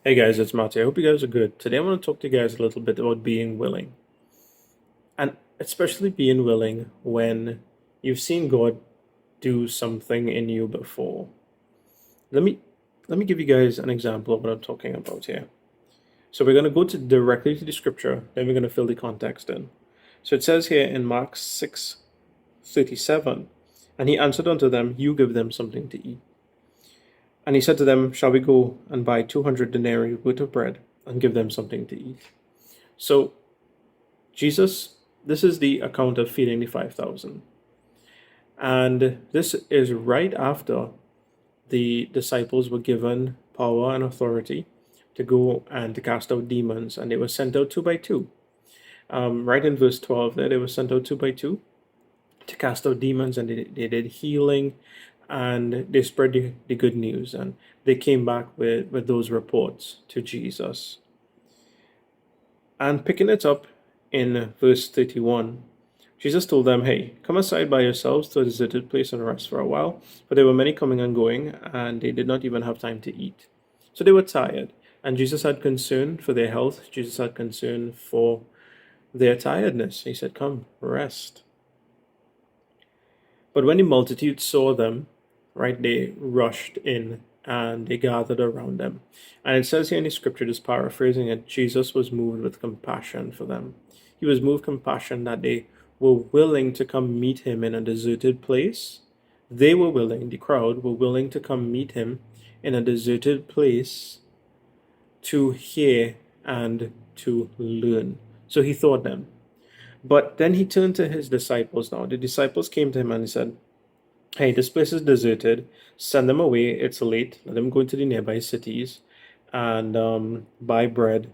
Hey guys, it's Matty. I hope you guys are good. Today I want to talk to you guys a little bit about being willing. And especially being willing when you've seen God do something in you before. Let me let me give you guys an example of what I'm talking about here. So we're going to go to directly to the scripture, then we're going to fill the context in. So it says here in Mark 6:37, and he answered unto them, You give them something to eat. And he said to them, Shall we go and buy 200 denarii worth of bread and give them something to eat? So Jesus, this is the account of feeding the 5,000. And this is right after the disciples were given power and authority to go and to cast out demons, and they were sent out two by two. Right in verse 12 there, they were sent out two by two to cast out demons, and they did healing, and they spread the good news, and they came back with those reports to Jesus. And picking it up in verse 31, Jesus told them, Hey, come aside by yourselves to a deserted place and rest for a while. For there were many coming and going, and they did not even have time to eat. So they were tired, and Jesus had concern for their health. Jesus had concern for their tiredness. He said, Come, rest. But when the multitude saw them, right, they rushed in and they gathered around them. And it says here in the scripture, just paraphrasing it, Jesus was moved with compassion for them. He was moved with compassion that they were willing to come meet him in a deserted place. They were willing, the crowd were willing to come meet him in a deserted place to hear and to learn. So he thought them. But then he turned to his disciples now. The disciples came to him and he said, Hey, this place is deserted. Send them away. It's late. Let them go into the nearby cities and buy bread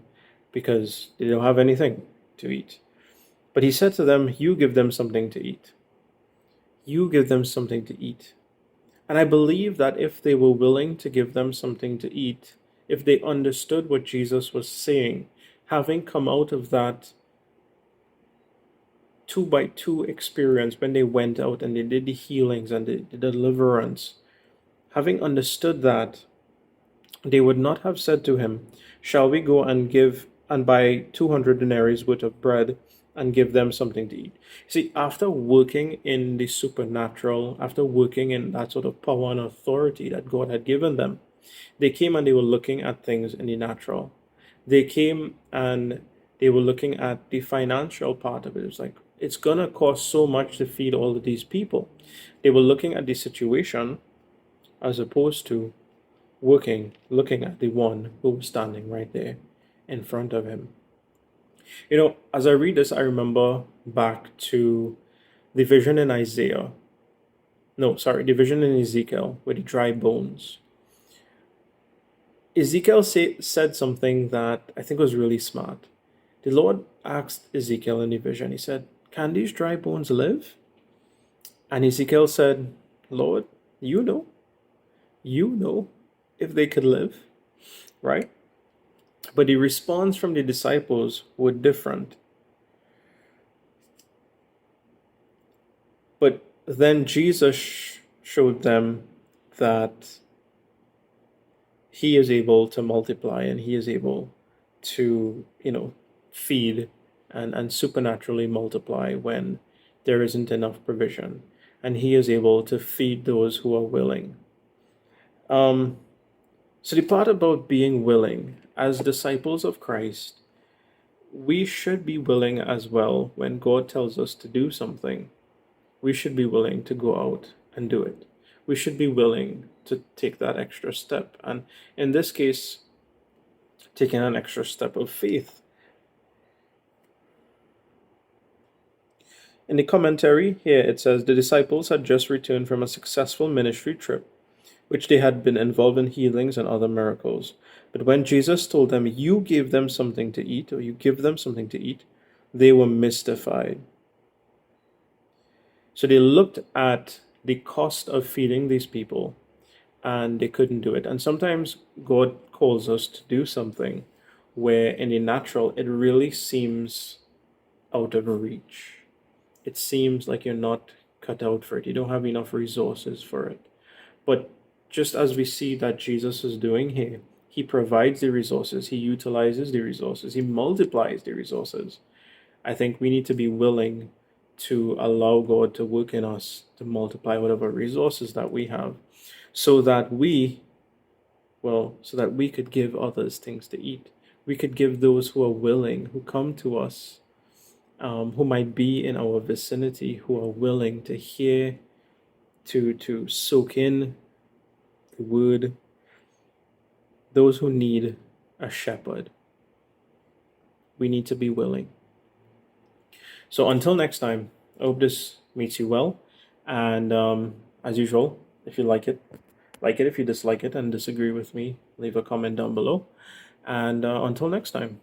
because they don't have anything to eat. But he said to them, You give them something to eat. You give them something to eat. And I believe that if they were willing to give them something to eat, if they understood what Jesus was saying, having come out of that two by two experience when they went out and they did the healings and the deliverance, having understood that, they would not have said to him, Shall we go and give and buy 200 denarii worth of bread and give them something to eat? See, after working in the supernatural, after working in that sort of power and authority that God had given them, they came and they were looking at things in the natural. They came and they were looking at the financial part of it. It was like, it's going to cost so much to feed all of these people. They were looking at the situation as opposed to looking at the one who was standing right there in front of him. You know, as I read this, I remember back to the vision in Isaiah. No, sorry, the vision in Ezekiel with the dry bones. Ezekiel said something that I think was really smart. The Lord asked Ezekiel in the vision, He said, Can these dry bones live? And Ezekiel said, Lord, you know if they could live, right? But the response from the disciples were different. But then Jesus showed them that he is able to multiply and he is able to, feed and supernaturally multiply when there isn't enough provision. And he is able to feed those who are willing. So the part about being willing, as disciples of Christ, we should be willing as well when God tells us to do something. We should be willing to go out and do it. We should be willing to take that extra step. And in this case, taking an extra step of faith. In the commentary here, it says the disciples had just returned from a successful ministry trip, which they had been involved in healings and other miracles. But when Jesus told them, You gave them something to eat, or you give them something to eat, they were mystified. So they looked at the cost of feeding these people and they couldn't do it. And sometimes God calls us to do something where in the natural it really seems out of reach. It seems like you're not cut out for it. You don't have enough resources for it. But just as we see that Jesus is doing here, He provides the resources, He utilizes the resources, He multiplies the resources. I think we need to be willing to allow God to work in us to multiply whatever resources that we have so that we could give others things to eat. We could give those who are willing, who come to us, who might be in our vicinity, who are willing to hear, to soak in the word, those who need a shepherd. We need to be willing. So until next time, I hope this meets you well. And as usual, if you like it. Like it. If you dislike it and disagree with me, leave a comment down below. And until next time.